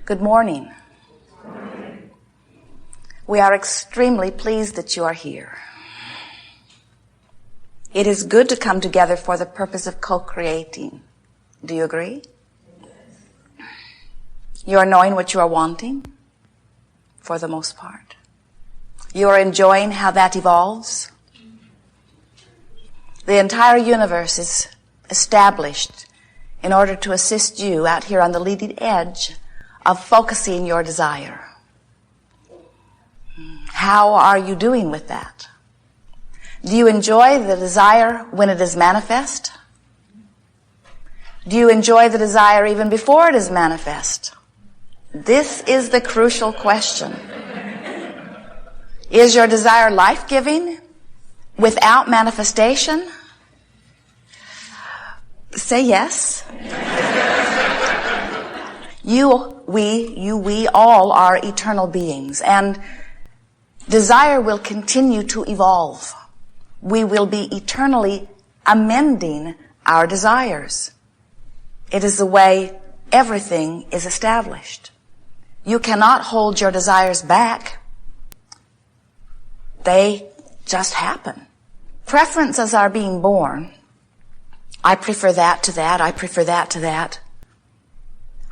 Good morning. We are extremely pleased that you are here. It is good to come together for the purpose of co-creating. Do you agree? You are knowing what you are wanting, for the most part. You are enjoying how that evolves. The entire universe is established in order to assist you out here on the leading edge of focusing your desire. How are you doing with that? Do you enjoy the desire when it is manifest? Do you enjoy the desire even before it is manifest? This is the crucial question. Is your desire life-giving without manifestation? Say yes. We all are eternal beings, and desire will continue to evolve. We will be eternally amending our desires. It is the way everything is established. You cannot hold your desires back. They just happen. Preferences are being born. I prefer that to that. I prefer that to that.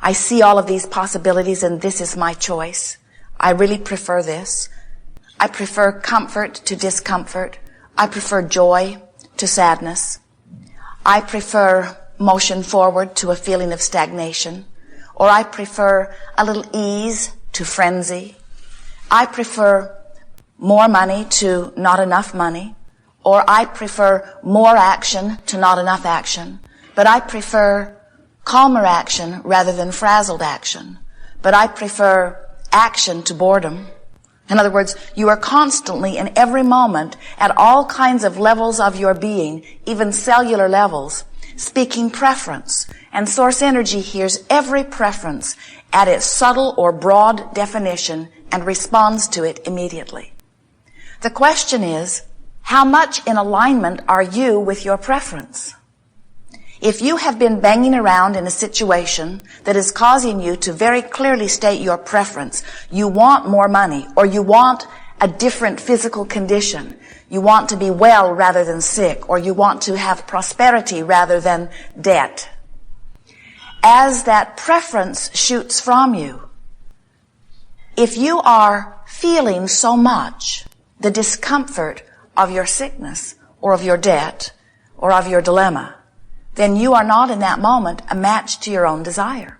I see all of these possibilities and this is my choice. I really prefer this. I prefer comfort to discomfort. I prefer joy to sadness. I prefer motion forward to a feeling of stagnation. Or I prefer a little ease to frenzy. I prefer more money to not enough money. Or I prefer more action to not enough action. But I prefer calmer action rather than frazzled action. But I prefer action to boredom. In other words, you are constantly in every moment at all kinds of levels of your being, even cellular levels, speaking preference. And source energy hears every preference at its subtle or broad definition and responds to it immediately. The question is, how much in alignment are you with your preference? If you have been banging around in a situation that is causing you to very clearly state your preference, you want more money, or you want a different physical condition, you want to be well rather than sick, or you want to have prosperity rather than debt. As that preference shoots from you, if you are feeling so much the discomfort of your sickness, or of your debt, or of your dilemma, then you are not in that moment a match to your own desire.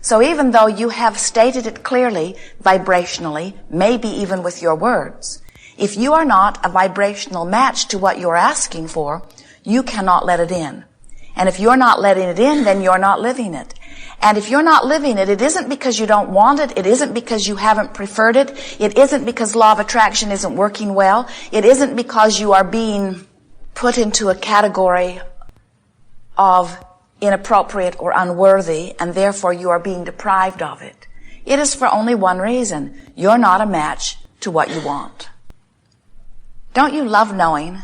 So even though you have stated it clearly, vibrationally, maybe even with your words, if you are not a vibrational match to what you're asking for, you cannot let it in. And if you're not letting it in, then you're not living it. And if you're not living it, it isn't because you don't want it. It isn't because you haven't preferred it. It isn't because law of attraction isn't working well. It isn't because you are being put into a category of inappropriate or unworthy, and therefore you are being deprived of it. It is for only one reason. You're not a match to what you want. Don't you love knowing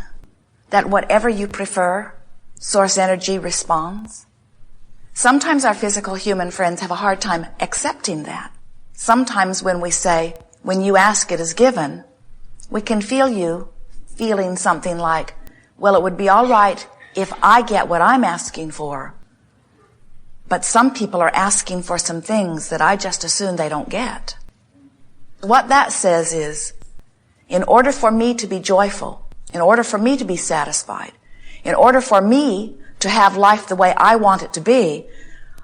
that whatever you prefer, source energy responds? Sometimes our physical human friends have a hard time accepting that. Sometimes when we say, when you ask it is given, we can feel you feeling something like, well, it would be all right if I get what I'm asking for, but some people are asking for some things that I just assume they don't get. What that says is, in order for me to be joyful, in order for me to be satisfied, in order for me to have life the way I want it to be,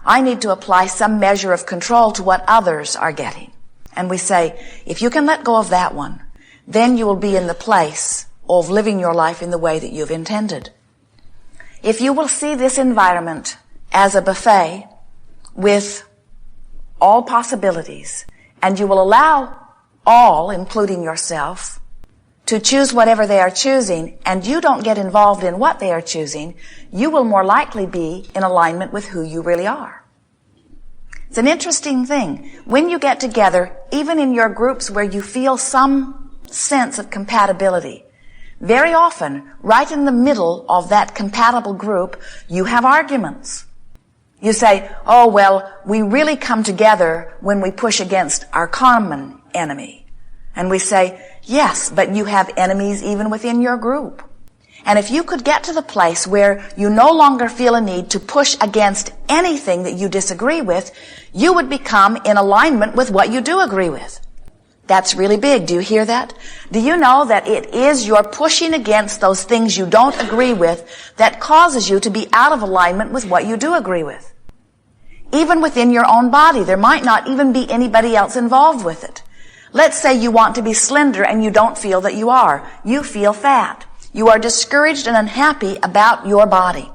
I need to apply some measure of control to what others are getting. And we say, if you can let go of that one, then you will be in the place of living your life in the way that you've intended. If you will see this environment as a buffet with all possibilities, and you will allow all, including yourself, to choose whatever they are choosing, and you don't get involved in what they are choosing, you will more likely be in alignment with who you really are. It's an interesting thing. When you get together, even in your groups where you feel some sense of compatibility, very often, right in the middle of that compatible group, you have arguments. You say, oh, well, we really come together when we push against our common enemy. And we say, yes, but you have enemies even within your group. And if you could get to the place where you no longer feel a need to push against anything that you disagree with, you would become in alignment with what you do agree with. That's really big. Do you hear that? Do you know that it is your pushing against those things you don't agree with that causes you to be out of alignment with what you do agree with? Even within your own body, there might not even be anybody else involved with it. Let's say you want to be slender and you don't feel that you are. You feel fat. You are discouraged and unhappy about your body.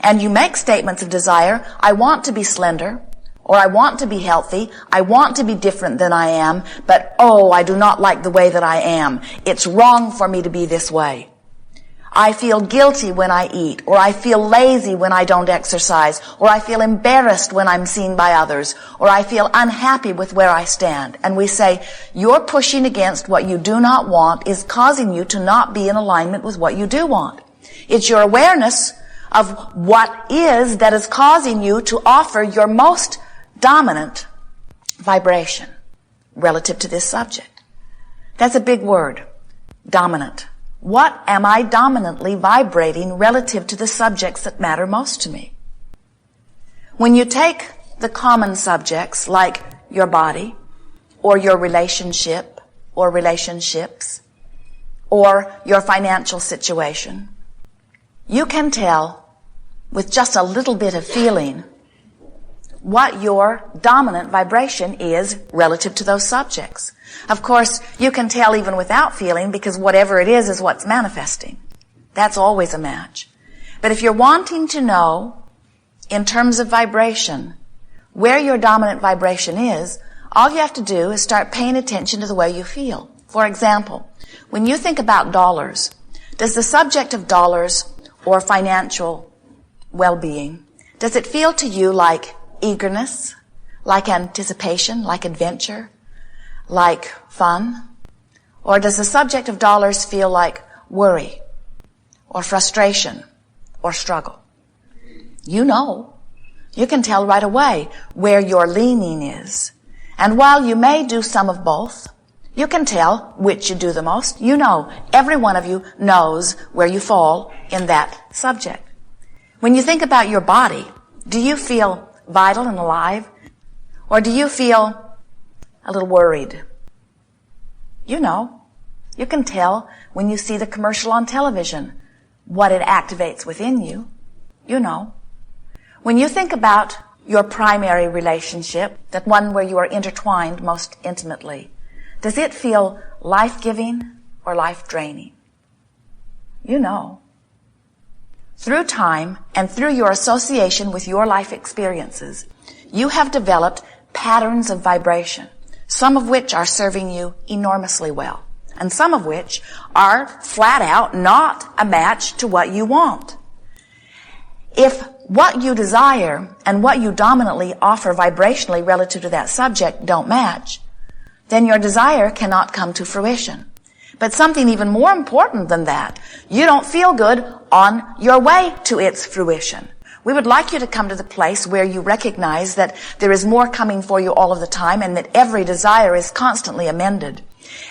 And you make statements of desire. I want to be slender, or I want to be healthy. I want to be different than I am, but oh, I do not like the way that I am. It's wrong for me to be this way. I feel guilty when I eat, or I feel lazy when I don't exercise, or I feel embarrassed when I'm seen by others, or I feel unhappy with where I stand. And we say, your pushing against what you do not want is causing you to not be in alignment with what you do want. It's your awareness of what is that is causing you to offer your most dominant vibration relative to this subject. That's a big word, dominant. What am I dominantly vibrating relative to the subjects that matter most to me? When you take the common subjects like your body, or your relationship, or relationships, or your financial situation, you can tell with just a little bit of feeling what your dominant vibration is relative to those subjects. Of course, you can tell even without feeling, because whatever it is what's manifesting. That's always a match. But if you're wanting to know, in terms of vibration, where your dominant vibration is, all you have to do is start paying attention to the way you feel. For example, when you think about dollars, does the subject of dollars or financial well-being, does it feel to you like eagerness, like anticipation, like adventure, like fun? Or does the subject of dollars feel like worry or frustration or struggle? You know. You can tell right away where your leaning is. And while you may do some of both, you can tell which you do the most. You know, every one of you knows where you fall in that subject. When you think about your body, do you feel vital and alive? Or do you feel a little worried? You know. You can tell when you see the commercial on television what it activates within you. You know. When you think about your primary relationship, that one where you are intertwined most intimately, does it feel life-giving or life-draining? You know. Through time and through your association with your life experiences, you have developed patterns of vibration, some of which are serving you enormously well, and some of which are flat out not a match to what you want. If what you desire and what you dominantly offer vibrationally relative to that subject don't match, then your desire cannot come to fruition. But something even more important than that, you don't feel good on your way to its fruition. We would like you to come to the place where you recognize that there is more coming for you all of the time and that every desire is constantly amended.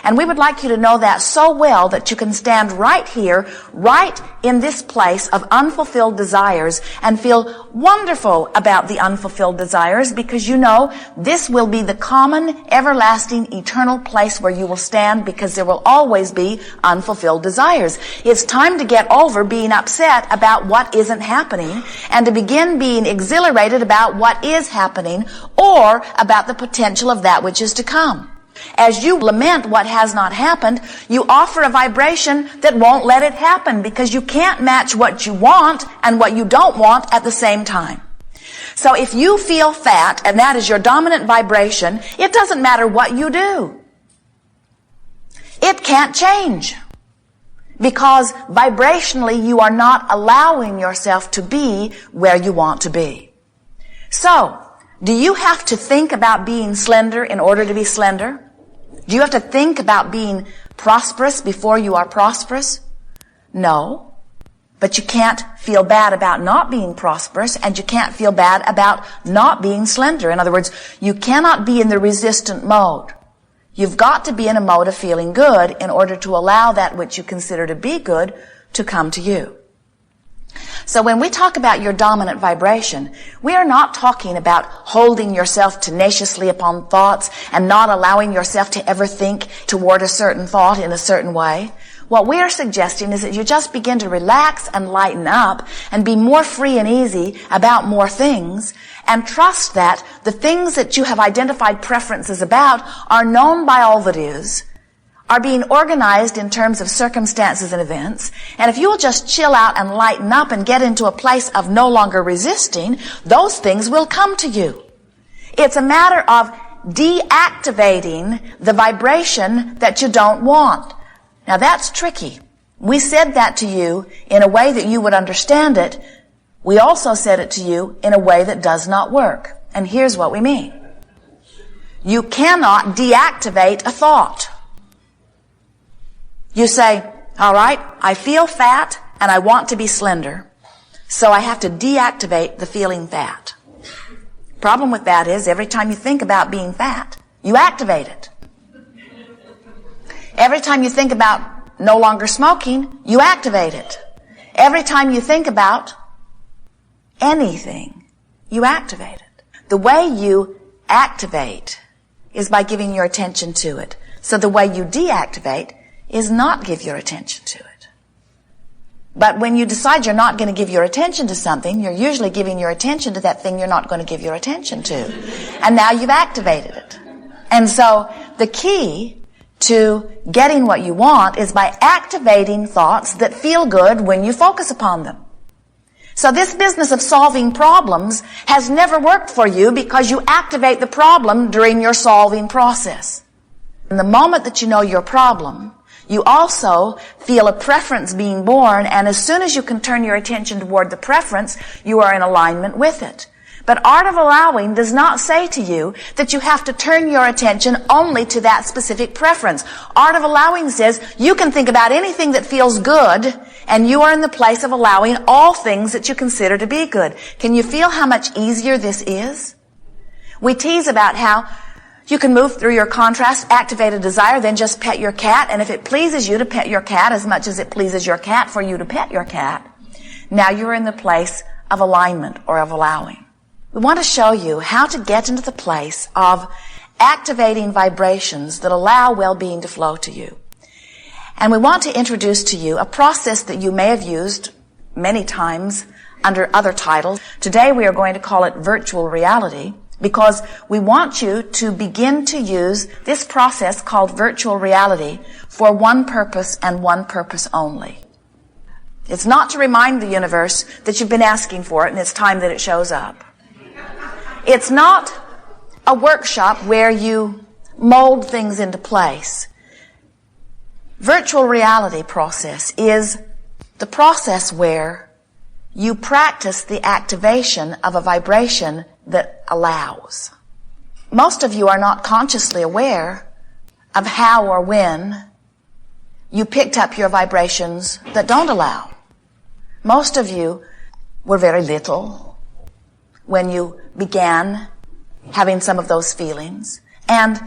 And we would like you to know that so well that you can stand right here, right in this place of unfulfilled desires and feel wonderful about the unfulfilled desires, because you know this will be the common, everlasting, eternal place where you will stand, because there will always be unfulfilled desires. It's time to get over being upset about what isn't happening and to begin being exhilarated about what is happening, or about the potential of that which is to come. As you lament what has not happened, you offer a vibration that won't let it happen, because you can't match what you want and what you don't want at the same time. So if you feel fat and that is your dominant vibration, it doesn't matter what you do. It can't change, because vibrationally you are not allowing yourself to be where you want to be. So, do you have to think about being slender in order to be slender? Do you have to think about being prosperous before you are prosperous? No. But you can't feel bad about not being prosperous, and you can't feel bad about not being slender. In other words, you cannot be in the resistant mode. You've got to be in a mode of feeling good in order to allow that which you consider to be good to come to you. So when we talk about your dominant vibration, we are not talking about holding yourself tenaciously upon thoughts and not allowing yourself to ever think toward a certain thought in a certain way. What we are suggesting is that you just begin to relax and lighten up and be more free and easy about more things, and trust that the things that you have identified preferences about are known by all that is, are being organized in terms of circumstances and events, and if you will just chill out and lighten up and get into a place of no longer resisting, those things will come to you. It's a matter of deactivating the vibration that you don't want. Now that's tricky. We said that to you in a way that you would understand it. We also said it to you in a way that does not work. And here's what we mean. You cannot deactivate a thought. You say, all right, I feel fat and I want to be slender, so I have to deactivate the feeling fat. Problem with that is every time you think about being fat, you activate it. Every time you think about no longer smoking, you activate it. Every time you think about anything, you activate it. The way you activate is by giving your attention to it. So the way you deactivate is not give your attention to it. But when you decide you're not going to give your attention to something, you're usually giving your attention to that thing you're not going to give your attention to. And now you've activated it. And so the key to getting what you want is by activating thoughts that feel good when you focus upon them. So this business of solving problems has never worked for you because you activate the problem during your solving process. In the moment that you know your problem, you also feel a preference being born, and as soon as you can turn your attention toward the preference, you are in alignment with it. But Art of Allowing does not say to you that you have to turn your attention only to that specific preference. Art of Allowing says you can think about anything that feels good, and you are in the place of allowing all things that you consider to be good. Can you feel how much easier this is? We tease about how you can move through your contrast, activate a desire, then just pet your cat, and if it pleases you to pet your cat as much as it pleases your cat for you to pet your cat, now you're in the place of alignment or of allowing. We want to show you how to get into the place of activating vibrations that allow well-being to flow to you. And we want to introduce to you a process that you may have used many times under other titles. Today we are going to call it virtual reality, because we want you to begin to use this process called virtual reality for one purpose and one purpose only. It's not to remind the universe that you've been asking for it and it's time that it shows up. It's not a workshop where you mold things into place. Virtual reality process is the process where you practice the activation of a vibration that allows. Most of you are not consciously aware of how or when you picked up your vibrations that don't allow. Most of you were very little when you began having some of those feelings, and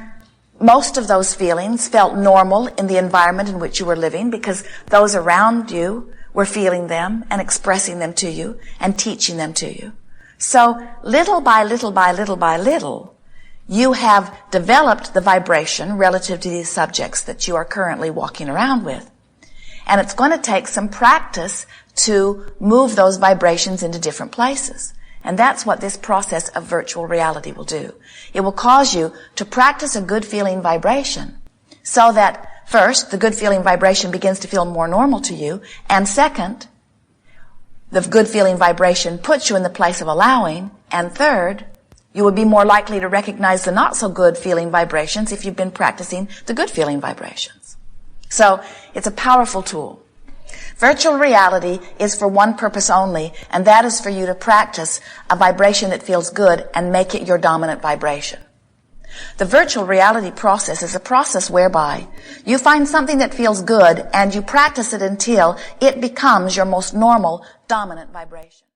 most of those feelings felt normal in the environment in which you were living because those around you were feeling them and expressing them to you and teaching them to you. So little by little by little by little, you have developed the vibration relative to these subjects that you are currently walking around with. And it's going to take some practice to move those vibrations into different places. And that's what this process of virtual reality will do. It will cause you to practice a good feeling vibration so that first, the good feeling vibration begins to feel more normal to you, and second, the good feeling vibration puts you in the place of allowing, and third, you will be more likely to recognize the not so good feeling vibrations if you've been practicing the good feeling vibrations. So, it's a powerful tool. Virtual reality is for one purpose only, and that is for you to practice a vibration that feels good and make it your dominant vibration. The virtual reality process is a process whereby you find something that feels good and you practice it until it becomes your most normal, dominant vibration.